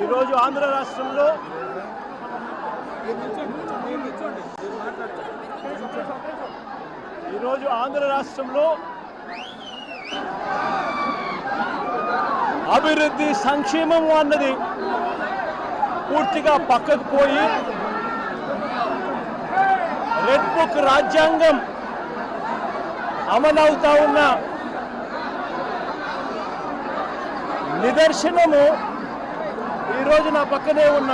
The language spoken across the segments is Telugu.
ఈరోజు ఆంధ్ర రాష్ట్రంలో అభివృద్ధి సంక్షేమం అన్నది పూర్తిగా పక్కకు పోయి రెడ్ బుక్ రాజ్యాంగం అమలవుతా ఉన్న నిదర్శనము ఈరోజు నా పక్కనే ఉన్న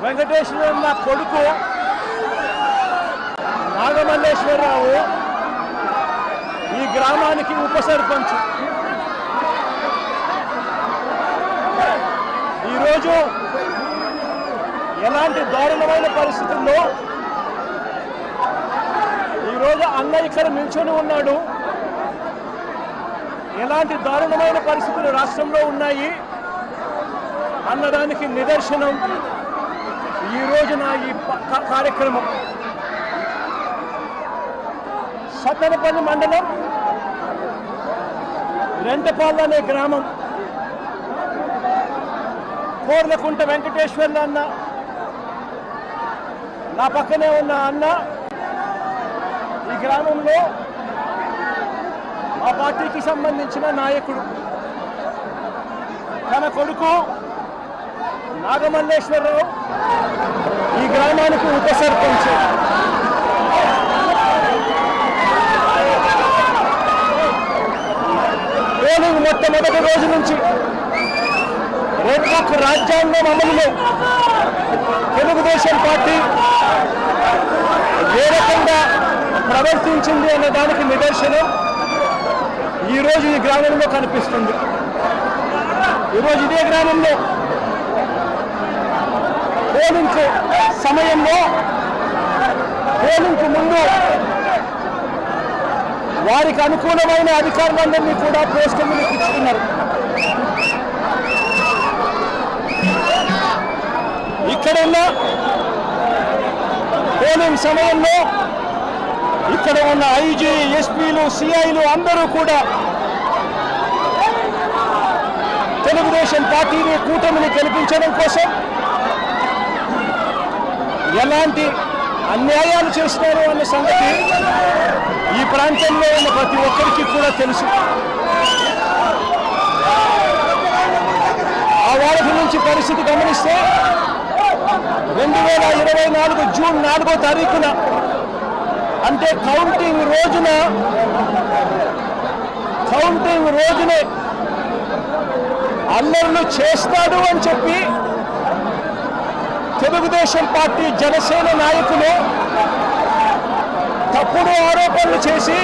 వెంకటేశ్వరులన్న కొడుకు నాగమల్లేశ్వరరావు ఈ గ్రామానికి ఉప సర్పంచ్. ఈరోజు ఎలాంటి దారుణమైన పరిస్థితుల్లో ఈరోజు అన్న ఇక్కడ నిల్చొని ఉన్నాడు, ఎలాంటి దారుణమైన పరిస్థితులు రాష్ట్రంలో ఉన్నాయి అన్నదానికి నిదర్శనం ఈ రోజున ఈ కార్యక్రమం. సత్తెనపల్లి మండలం రెంటపాళ్ళు అనే గ్రామం, కోర్లకుంట వెంకటేశ్వర్ల అన్న నా పక్కనే ఉన్న అన్న ఈ గ్రామంలో ఆ పార్టీకి సంబంధించిన నాయకుడు. తన కొడుకు నాగమల్లేశ్వరరావు ఈ గ్రామానికి ఉప సర్పంచ్. పోలింగ్ మొట్టమొదటి రోజు నుంచి రెడ్ బుక్ రాజ్యాంగం అమలులో తెలుగుదేశం పార్టీ ఏ రకంగా ప్రవర్తించింది అనే దానికి నిదర్శనం ఈరోజు ఈ గ్రామంలో కనిపిస్తుంది. ఈరోజు ఇదే గ్రామంలో పోలింగ్ సమయంలో పోలింగ్కు ముందు వారికి అనుకూలమైన అధికారులందరినీ కూడా పోస్టర్లు ఇచ్చుకున్నారు. ఇక్కడ ఉన్న పోలింగ్ సమయంలో ఇక్కడ ఉన్న ఐజీ, ఎస్పీలు, సిఐలు అందరూ కూడా తెలుగుదేశం పార్టీని, కూటమిని గెలిపించడం కోసం ఎలాంటి అన్యాయాలు చేస్తున్నారు అన్న సంగతి ఈ ప్రాంతంలో ఉన్న ప్రతి ఒక్కరికి కూడా తెలుసు. ఆ వారం నుంచి పరిస్థితి గమనిస్తే 2024 జూన్ 4వ తారీఖున అంటే కౌంటింగ్ రోజునే అల్లర్లు చేస్తాడు అని చెప్పి తెలుగుదేశం పార్టీ, జనసేన నాయకులు తప్పుడు ఆరోపణలు చేసి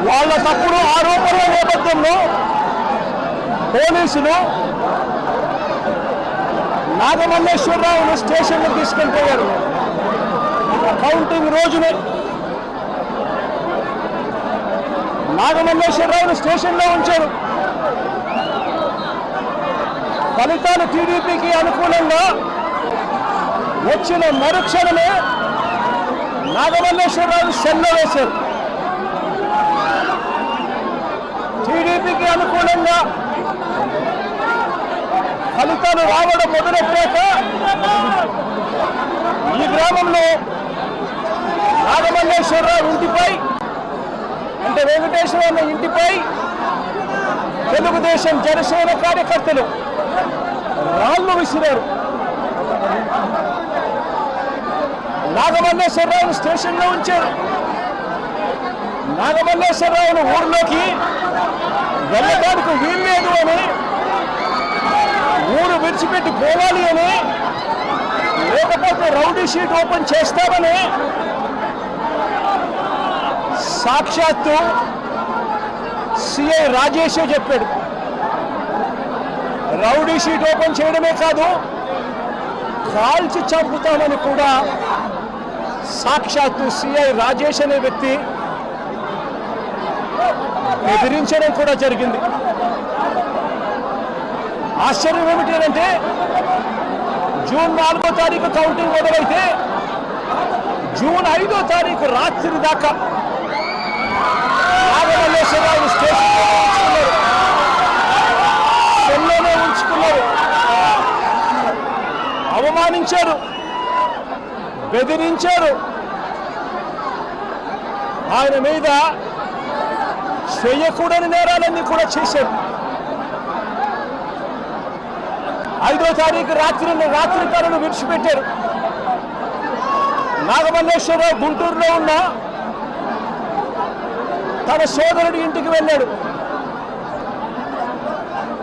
వాళ్ళ తప్పుడు ఆరోపణల నేపథ్యంలో పోలీసులు నాగమల్లేశ్వరరావును స్టేషన్లో తీసుకెళ్ళిపోయారు. కౌంటింగ్ రోజునే నాగమల్లేశ్వరరావును స్టేషన్లో ఉంచారు. ఫలితాలు టీడీపీకి అనుకూలంగా వచ్చిన మరుక్షణమే నాగమల్లేశ్వరరావు సెల్లో వేశారు. టీడీపీకి అనుకూలంగా ఫలితాలు రావడం మొదలెట్టాక ఈ గ్రామంలో నాగమల్లేశ్వరరావు ఇంటిపై అంటే వెంకటేశ్వర ఇంటిపై తెలుగుదేశం, జనసేన కార్యకర్తలు రాళ్లు విసిరారు. నాగమల్లేశ్వరరావును స్టేషన్లో ఉంచారు. నాగమల్లేశ్వరరావును ఊర్లోకి వెళ్ళడానికి వీల్లేదు అని, ఊరు విడిచిపెట్టి పోవాలి అని, లేకపోతే రౌడీ షీట్ ఓపెన్ చేస్తామని సాక్షాత్తు సిఐ రాజేషే చెప్పాడు. రౌడీ షీట్ ఓపెన్ చేయడమే కాదు, కాల్చి చంపుతామని కూడా సాక్షాత్తు సిఐ రాజేష్ అనే వ్యక్తి బెదిరించడం కూడా జరిగింది. ఆశ్చర్యం ఏమిటంటే జూన్ 4వ తారీఖు కౌంటింగ్ మొదలైతే జూన్ 5వ తారీఖు రాత్రి దాకా నాగమల్లేశ్వరరావు సెల్లోనే ఉంచుకున్నారు, అవమానించారు, బెదిరించారు. ఆయన మీద చేయకూడని నేరాలన్నీ కూడా చేశారు. 5వ తారీఖు రాత్రి తనను విడిచిపెట్టారు. నాగమల్లేశ్వరరావు గుంటూరులో ఉన్న తన సోదరుడి ఇంటికి వెళ్ళాడు.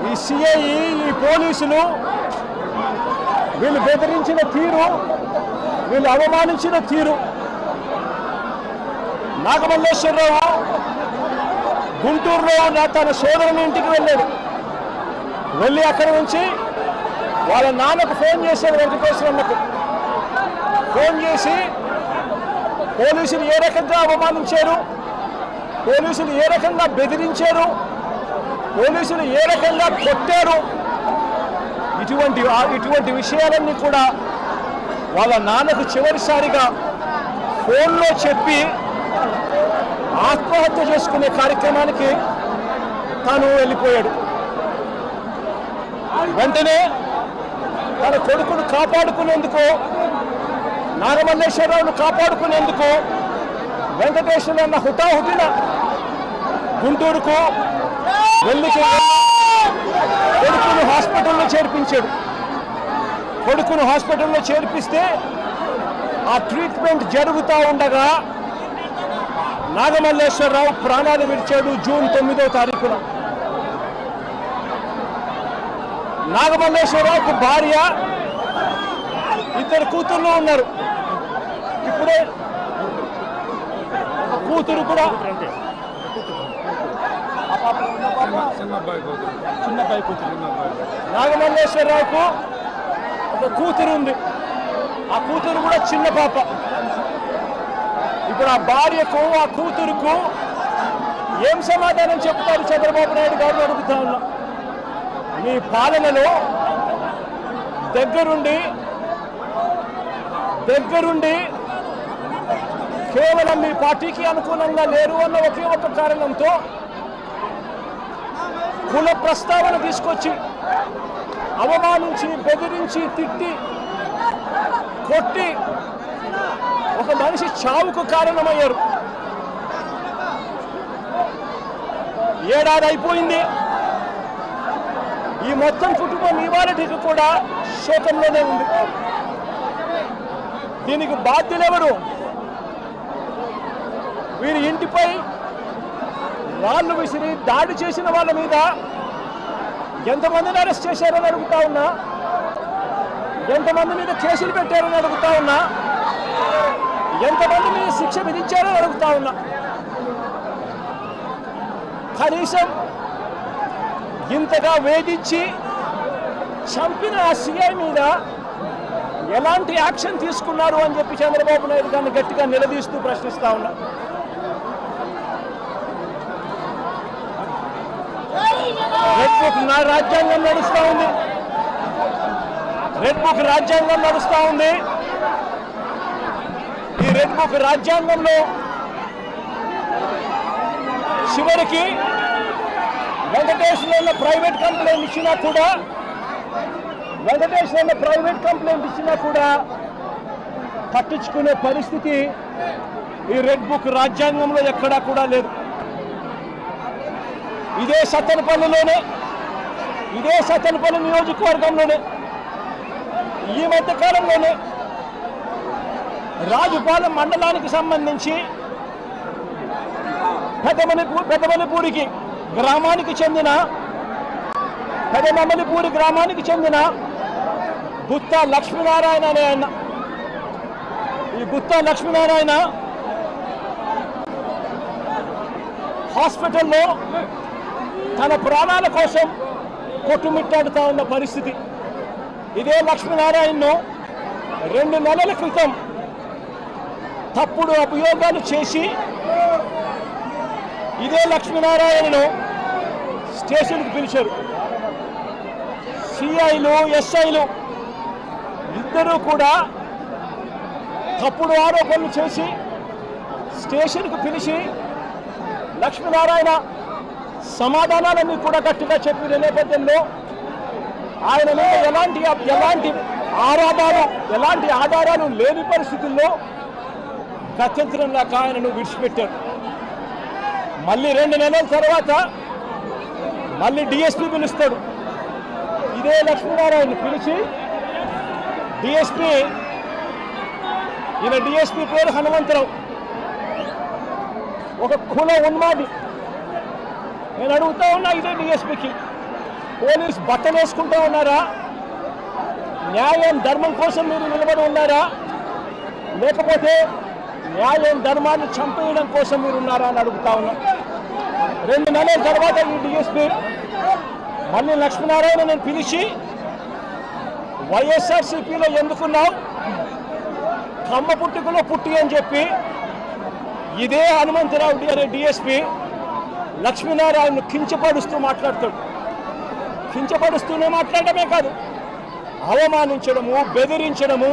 ఈ సిఐ, ఈ పోలీసులు వీళ్ళు బెదిరించిన తీరు, వీళ్ళు అవమానించిన తీరు. నాగమల్లేశ్వరరావు గుంటూరులో ఉన్న తన సోదరుని ఇంటికి వెళ్ళాడు. వెళ్ళి అక్కడి నుంచి వాళ్ళ నాన్నకు ఫోన్ చేశాడు. వెంకటేశ్వరన్నకు ఫోన్ చేసి పోలీసులు ఏ రకంగా అవమానించారు, పోలీసులు ఏ రకంగా బెదిరించారు, పోలీసులు ఏ రకంగా కొట్టారు, ఇటువంటి విషయాలన్నీ కూడా వాళ్ళ నాన్నకు చివరిసారిగా ఫోన్లో చెప్పి ఆత్మహత్య చేసుకునే కార్యక్రమానికి తాను వెళ్ళిపోయాడు. వెంటనే తన కొడుకును కాపాడుకునేందుకు, నాగమల్లేశ్వరరావును కాపాడుకునేందుకు వెంకటేశ్వరన్న హుటాహుటిన గుంటూరుకు వెళ్ళి కొడుకును హాస్పిటల్లో చేర్పించాడు. కొడుకును హాస్పిటల్లో చేర్పిస్తే ఆ ట్రీట్మెంట్ జరుగుతూ ఉండగా నాగమల్లేశ్వరరావు ప్రాణాలు విడిచాడు. జూన్ 9వ తారీఖున నాగమల్లేశ్వరరావుకు భార్య, 2 కూతుర్లు ఉన్నారు. ఇప్పుడే కూతురు కూడా చిన్నబ్బాయి కూతురు. నాగమల్లేశ్వరరావుకు ఒక కూతురు ఉంది, ఆ కూతురు కూడా చిన్న పాప. ఇప్పుడు ఆ భార్యకు, ఆ కూతురుకు ఏం సమాధానం చెప్తారు చంద్రబాబు నాయుడు గారు అడుగుతా ఉన్నా. మీ పాలనలో దగ్గరుండి కేవలం మీ పార్టీకి అనుకూలంగా లేరు అన్న ఒకే ఒక కారణంతో కుల ప్రస్తావన తీసుకొచ్చి అవమానించి, బెదిరించి, తిట్టి, కొట్టి ఒక మనిషి చావుకు కారణమయ్యారు. 7 ఏడాది అయిపోయింది. ఈ మొత్తం కుటుంబం ఇవాళకి కూడా శోకంలోనే ఉంది. దీనికి బాధ్యులెవరు? వీరి ఇంటిపై రాళ్ళు విసిరి దాడి చేసిన వాళ్ళ మీద ఎంతమందిని అరెస్ట్ చేశారని అడుగుతా ఉన్నా, ఎంతమంది మీద కేసులు పెట్టారని అడుగుతా ఉన్నా, ఎంతమంది మీద శిక్ష విధించారని అడుగుతా ఉన్నా. కనీసం ఇంతగా వేధించి చంపిన ఆ సిఐ మీద ఎలాంటి యాక్షన్ తీసుకున్నారు అని చెప్పి చంద్రబాబు నాయుడు గారిని గట్టిగా నిలదీస్తూ ప్రశ్నిస్తా ఉన్నా. రెడ్ బుక్ రాజ్యాంగం నడుస్తూ ఉంది, రెడ్ బుక్ రాజ్యాంగం నడుస్తూ ఉంది. ఈ రెడ్ బుక్ రాజ్యాంగంలో చివరికి వెంకటేశ్వర ప్రైవేట్ కంప్లైంట్ ఇచ్చినా కూడా పట్టించుకునే పరిస్థితి ఈ రెడ్ బుక్ రాజ్యాంగంలో ఎక్కడా కూడా లేదు. ఇదే సత్తెనపల్లి నియోజకవర్గంలోనే ఈ మధ్య కాలంలోనే రాజుపాలెం మండలానికి సంబంధించి పెదమల్లిపూరి గ్రామానికి చెందిన గుత్తా లక్ష్మీనారాయణ అనే ఆయన, ఈ గుత్తా లక్ష్మీనారాయణ హాస్పిటల్లో తన ప్రాణాల కోసం కొట్టుమిట్టాడుతూ ఉన్న పరిస్థితి. ఇదే లక్ష్మీనారాయణను 2 నెలల క్రితం తప్పుడు అభియోగాలు చేసి ఇదే లక్ష్మీనారాయణను స్టేషన్కి పిలిచారు. సిఐలు, ఎస్ఐలు ఇద్దరూ కూడా తప్పుడు ఆరోపణలు చేసి స్టేషన్కు పిలిచి లక్ష్మీనారాయణ సమాధానాలన్నీ కూడా గట్టిగా చెప్పిన నేపథ్యంలో ఆయన మీద ఎలాంటి ఆధారాలు లేని పరిస్థితుల్లో గత్యంతరంగా ఆయనను విడిచిపెట్టారు. మళ్ళీ 2 నెలల తర్వాత మళ్ళీ డిఎస్పీ పిలుస్తాడు. ఇదే లక్ష్మీనారాయణ పిలిచి డిఎస్పీ పేరు హనుమంతరావు, ఒక కుల ఉన్మాది. నేను అడుగుతా ఉన్నా ఇదే డిఎస్పీకి, పోలీస్ బట్టలు వేసుకుంటూ ఉన్నారా? న్యాయం ధర్మం కోసం మీరు నిలబడి ఉన్నారా? లేకపోతే న్యాయం ధర్మాన్ని చంపేయడం కోసం మీరు ఉన్నారా అని అడుగుతా ఉన్నా. 2 నెలల తర్వాత ఈ డిఎస్పీ మళ్ళీ లక్ష్మీనారాయణ నేను పిలిచి వైఎస్ఆర్సీపీలో ఎందుకున్నావు, కమ్మ పుట్టుకలో పుట్టి అని చెప్పి ఇదే హనుమంతరావు అనే డిఎస్పీ లక్ష్మీనారాయణను కించపరుస్తూ మాట్లాడతాడు. కించపరుస్తూనే మాట్లాడటమే కాదు, అవమానించడము, బెదిరించడము,